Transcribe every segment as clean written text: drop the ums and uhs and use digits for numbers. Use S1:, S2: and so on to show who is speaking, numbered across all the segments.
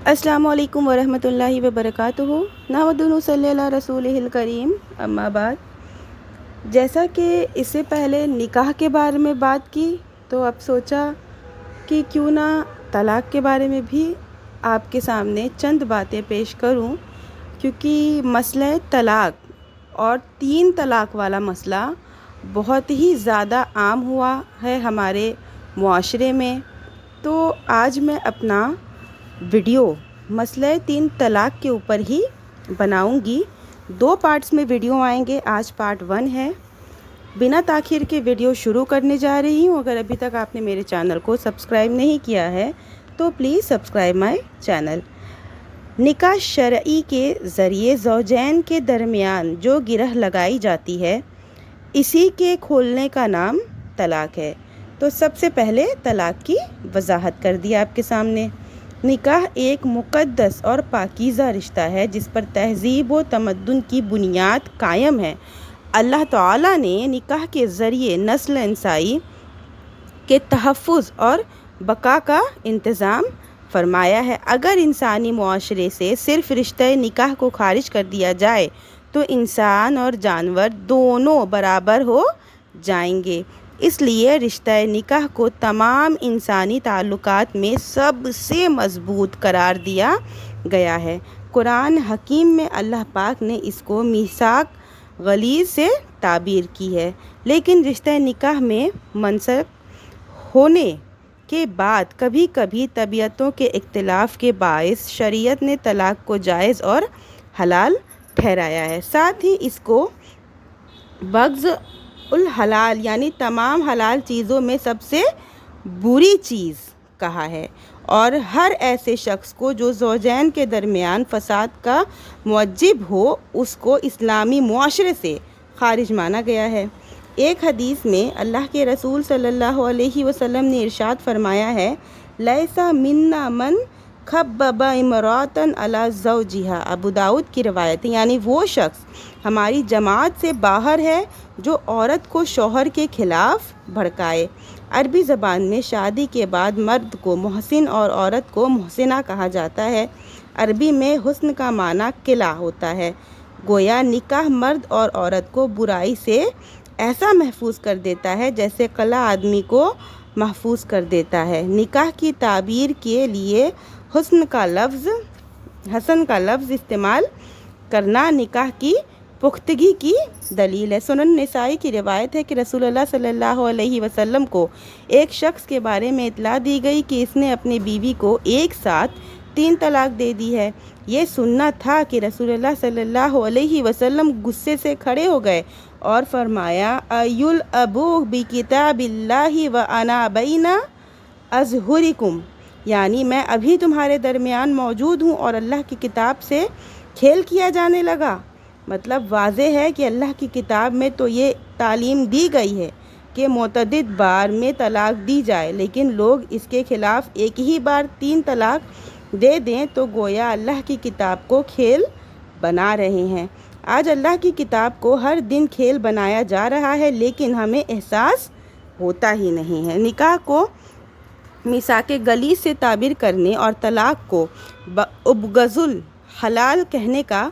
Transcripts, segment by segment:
S1: السلام علیکم ورحمۃ اللہ وبرکاتہ۔ نحمدہ صلی اللہ رسول کریم، اما بعد۔ جیسا کہ اس سے پہلے نکاح کے بارے میں بات کی تو اب سوچا کہ کیوں نہ طلاق کے بارے میں بھی آپ کے سامنے چند باتیں پیش کروں، کیونکہ مسئلہ طلاق اور 3 طلاق والا مسئلہ بہت ہی زیادہ عام ہوا ہے ہمارے معاشرے میں۔ تو آج میں اپنا ویڈیو مسئلہ 3 طلاق کے اوپر ہی بناؤں گی۔ 2 پارٹس میں ویڈیو آئیں گے، آج پارٹ 1 ہے۔ بنا تاخیر کے ویڈیو شروع کرنے جا رہی ہوں۔ اگر ابھی تک آپ نے میرے چینل کو سبسکرائب نہیں کیا ہے تو پلیز سبسکرائب مائی چینل۔ نکاح شرعی کے ذریعے زوجین کے درمیان جو گرہ لگائی جاتی ہے، اسی کے کھولنے کا نام طلاق ہے۔ تو سب سے پہلے طلاق کی وضاحت کر دی آپ کے سامنے۔ نکاح ایک مقدس اور پاکیزہ رشتہ ہے جس پر تہذیب و تمدن کی بنیاد قائم ہے۔ اللہ تعالیٰ نے نکاح کے ذریعے نسل انسانی کے تحفظ اور بقا کا انتظام فرمایا ہے۔ اگر انسانی معاشرے سے صرف رشتہ نکاح کو خارج کر دیا جائے تو انسان اور جانور دونوں برابر ہو جائیں گے۔ اس لیے رشتہ نکاح کو تمام انسانی تعلقات میں سب سے مضبوط قرار دیا گیا ہے۔ قرآن حکیم میں اللہ پاک نے اس کو میثاق غلیظ سے تعبیر کی ہے، لیکن رشتہ نکاح میں منسوخ ہونے کے بعد کبھی کبھی طبیعتوں کے اختلاف کے باعث شریعت نے طلاق کو جائز اور حلال ٹھہرایا ہے۔ ساتھ ہی اس کو بغض الحلال یعنی تمام حلال چیزوں میں سب سے بری چیز کہا ہے، اور ہر ایسے شخص کو جو زوجین کے درمیان فساد کا موجب ہو اس کو اسلامی معاشرے سے خارج مانا گیا ہے۔ ایک حدیث میں اللہ کے رسول صلی اللہ علیہ وسلم نے ارشاد فرمایا ہے، لیس منا من خبب امرأۃ علی زوجہا۔ ابو داؤد کی روایت ہے، یعنی وہ شخص ہماری جماعت سے باہر ہے جو عورت کو شوہر کے خلاف بھڑکائے۔ عربی زبان میں شادی کے بعد مرد کو محسن اور عورت کو محسنہ کہا جاتا ہے۔ عربی میں حسن کا معنی قلع ہوتا ہے، گویا نکاح مرد اور عورت کو برائی سے ایسا محفوظ کر دیتا ہے جیسے قلعہ آدمی کو محفوظ کر دیتا ہے۔ نکاح کی تعبیر کے لیے حسن کا لفظ استعمال کرنا نکاح کی پختگی کی دلیل ہے۔ سنن نسائی کی روایت ہے کہ رسول اللہ صلی اللہ علیہ وسلم کو ایک شخص کے بارے میں اطلاع دی گئی کہ اس نے اپنی بیوی کو ایک ساتھ 3 طلاق دے دی ہے۔ یہ سننا تھا کہ رسول اللہ صلی اللہ علیہ وسلم غصے سے کھڑے ہو گئے اور فرمایا، ایُلعبُ بکتاب اللہ وانا بین اظہرکم، یعنی میں ابھی تمہارے درمیان موجود ہوں اور اللہ کی کتاب سے کھیل کیا جانے لگا۔ مطلب واضح ہے کہ اللہ کی کتاب میں تو یہ تعلیم دی گئی ہے کہ متعدد بار میں طلاق دی جائے، لیکن لوگ اس کے خلاف ایک ہی بار 3 طلاق دے دیں تو گویا اللہ کی کتاب کو کھیل بنا رہے ہیں۔ آج اللہ کی کتاب کو ہر دن کھیل بنایا جا رہا ہے، لیکن ہمیں احساس ہوتا ہی نہیں ہے۔ نکاح کو میثاق غلیظ سے تعبیر کرنے اور طلاق کو ابغض الحلال کہنے کا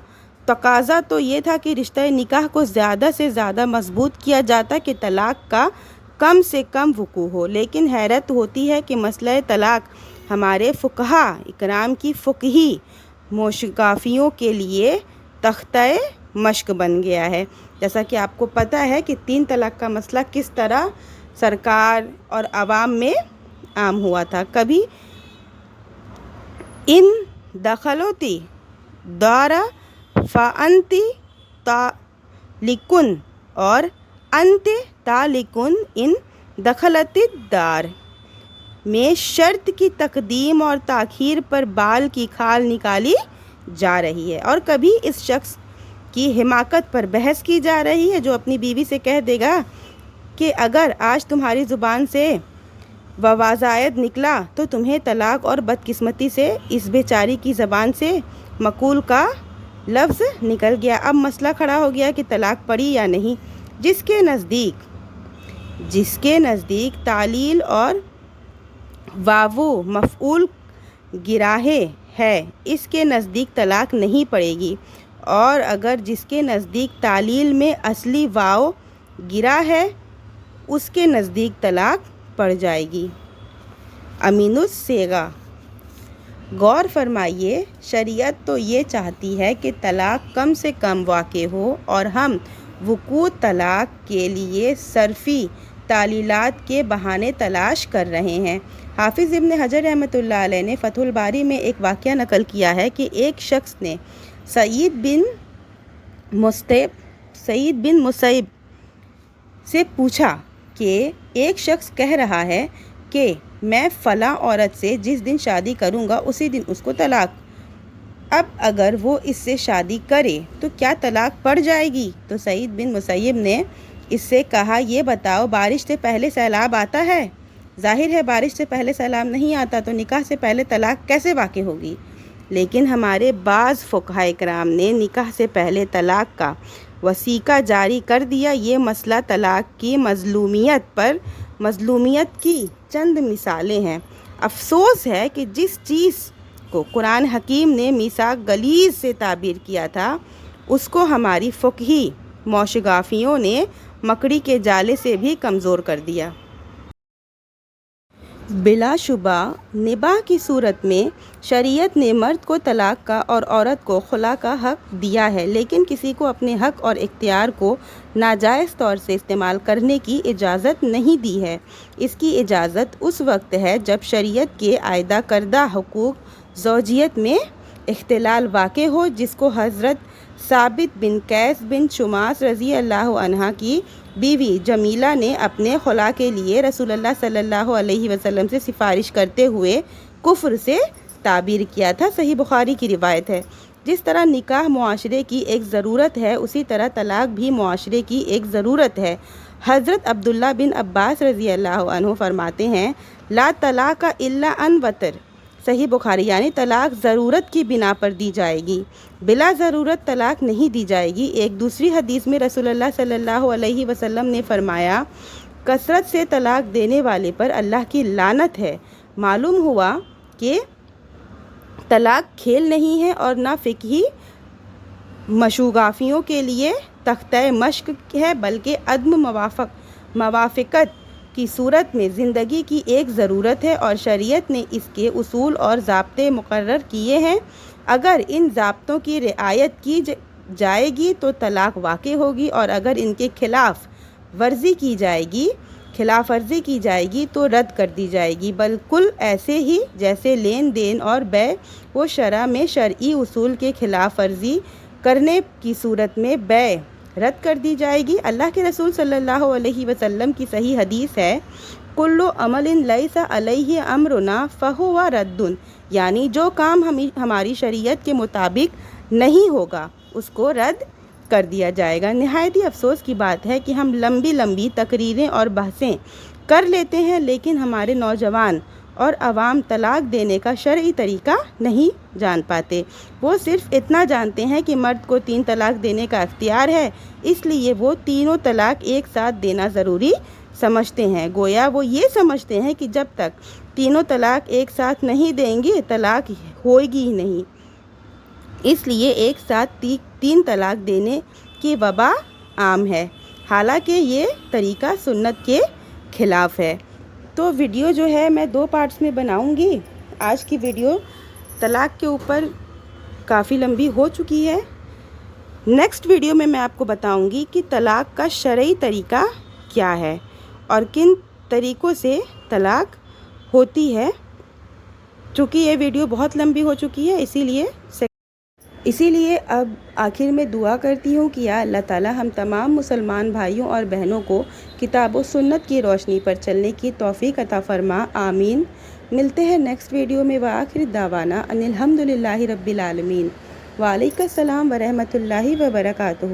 S1: تقاضا تو یہ تھا کہ رشتہ نکاح کو زیادہ سے زیادہ مضبوط کیا جاتا کہ طلاق کا کم سے کم وقوع ہو، لیکن حیرت ہوتی ہے کہ مسئلہ طلاق ہمارے فقہا اکرام کی فقہی موشگافیوں کے لیے تختہ مشق بن گیا ہے۔ جیسا کہ آپ کو پتہ ہے کہ 3 طلاق کا مسئلہ کس طرح سرکار اور عوام میں عام ہوا تھا۔ کبھی ان دخلتی دار فانتی طالقن اور انت طالقن ان دخلت الدار میں شرط کی تقدیم اور تاخیر پر بال کی کھال نکالی جا رہی ہے، اور کبھی اس شخص کی حماقت پر بحث کی جا رہی ہے جو اپنی بیوی سے کہہ دے گا کہ اگر آج تمہاری زبان سے ووازائد نکلا تو تمہیں طلاق، اور بدقسمتی سے اس بیچاری کی زبان سے مقول کا لفظ نکل گیا۔ اب مسئلہ کھڑا ہو گیا کہ طلاق پڑی یا نہیں۔ جس کے نزدیک تعلیل اور واو مفعول گراہے ہے اس کے نزدیک طلاق نہیں پڑے گی، اور اگر جس کے نزدیک تعلیل میں اصلی واو گرا ہے اس کے نزدیک طلاق پڑ جائے گی۔ امین الصیغہ: غور فرمائیے، شریعت تو یہ چاہتی ہے کہ طلاق کم سے کم واقع ہو، اور ہم وقوع طلاق کے لیے صرفی تعلیلات کے بہانے تلاش کر رہے ہیں۔ حافظ ابن حجر رحمۃ اللہ علیہ نے فتح الباری میں ایک واقعہ نقل کیا ہے کہ ایک شخص نے سعید بن مسیب سے پوچھا کہ ایک شخص کہہ رہا ہے کہ میں فلاں عورت سے جس دن شادی کروں گا اسی دن اس کو طلاق، اب اگر وہ اس سے شادی کرے تو کیا طلاق پڑ جائے گی؟ تو سعید بن مسیب نے اس سے کہا، یہ بتاؤ بارش سے پہلے سیلاب آتا ہے؟ ظاہر ہے بارش سے پہلے سیلاب نہیں آتا، تو نکاح سے پہلے طلاق کیسے واقع ہوگی؟ لیکن ہمارے بعض فقہائے کرام نے نکاح سے پہلے طلاق کا وثیقہ جاری کر دیا۔ یہ مسئلہ طلاق کی مظلومیت کی چند مثالیں ہیں۔ افسوس ہے کہ جس چیز کو قرآن حکیم نے میثاق غلیظ سے تعبیر کیا تھا اس کو ہماری فقہی موشگافیوں نے مکڑی کے جالے سے بھی کمزور کر دیا۔ بلا شبہ نباہ کی صورت میں شریعت نے مرد کو طلاق کا اور عورت کو خلا کا حق دیا ہے، لیکن کسی کو اپنے حق اور اختیار کو ناجائز طور سے استعمال کرنے کی اجازت نہیں دی ہے۔ اس کی اجازت اس وقت ہے جب شریعت کے عائدہ کردہ حقوق زوجیت میں اختلال واقع ہو، جس کو حضرت ثابت بن قیس بن شماس رضی اللہ عنہ کی بیوی جمیلہ نے اپنے خلا کے لیے رسول اللہ صلی اللہ علیہ وسلم سے سفارش کرتے ہوئے کفر سے تعبیر کیا تھا۔ صحیح بخاری کی روایت ہے۔ جس طرح نکاح معاشرے کی ایک ضرورت ہے اسی طرح طلاق بھی معاشرے کی ایک ضرورت ہے۔ حضرت عبداللہ بن عباس رضی اللہ عنہ فرماتے ہیں، لا طلاق الا عن وطر، صحیح بخاری، یعنی طلاق ضرورت کی بنا پر دی جائے گی، بلا ضرورت طلاق نہیں دی جائے گی۔ ایک دوسری حدیث میں رسول اللہ صلی اللہ علیہ وسلم نے فرمایا، کثرت سے طلاق دینے والے پر اللہ کی لعنت ہے۔ معلوم ہوا کہ طلاق کھیل نہیں ہے اور نہ فقہی مشوگافیوں کے لیے تختہ مشق ہے، بلکہ عدم موافقت کی صورت میں زندگی کی ایک ضرورت ہے، اور شریعت نے اس کے اصول اور ضابطے مقرر کیے ہیں۔ اگر ان ضابطوں کی رعایت کی جائے گی تو طلاق واقع ہوگی، اور اگر ان کے خلاف ورزی کی جائے گی تو رد کر دی جائے گی، بالکل ایسے ہی جیسے لین دین اور بیع و شرع میں شرعی اصول کے خلاف ورزی کرنے کی صورت میں بیع رد کر دی جائے گی۔ اللہ کے رسول صلی اللہ علیہ وسلم کی صحیح حدیث ہے، کل عمل لیس علیہ امرنا فہو رد، یعنی جو کام ہماری شریعت کے مطابق نہیں ہوگا اس کو رد کر دیا جائے گا۔ نہایت ہی افسوس کی بات ہے کہ ہم لمبی تقریریں اور بحثیں کر لیتے ہیں، لیکن ہمارے نوجوان اور عوام طلاق دینے کا شرعی طریقہ نہیں جان پاتے۔ وہ صرف اتنا جانتے ہیں کہ مرد کو 3 طلاق دینے کا اختیار ہے، اس لیے وہ تینوں طلاق ایک ساتھ دینا ضروری سمجھتے ہیں۔ گویا وہ یہ سمجھتے ہیں کہ جب تک تینوں طلاق ایک ساتھ نہیں دیں گے طلاق ہوئے گی ہی نہیں، اس لیے ایک ساتھ 3 طلاق دینے کی وبا عام ہے، حالانکہ یہ طریقہ سنت کے خلاف ہے۔ تو ویڈیو جو ہے میں 2 پارٹس میں بناؤں گی۔ آج کی ویڈیو طلاق کے اوپر کافی لمبی ہو چکی ہے۔ نیکسٹ ویڈیو میں آپ کو بتاؤں گی کہ طلاق کا شرعی طریقہ کیا ہے اور کن طریقوں سے طلاق ہوتی ہے۔ چونکہ یہ ویڈیو بہت لمبی ہو چکی ہے، اسی لیے اب آخر میں دعا کرتی ہوں کہ یا اللہ تعالی ہم تمام مسلمان بھائیوں اور بہنوں کو کتاب و سنت کی روشنی پر چلنے کی توفیق عطا فرما، آمین۔ ملتے ہیں نیکسٹ ویڈیو میں، وآخر دعوانا ان الحمدللہ رب العالمین۔ وعلیکم السلام ورحمۃ اللہ وبرکاتہ۔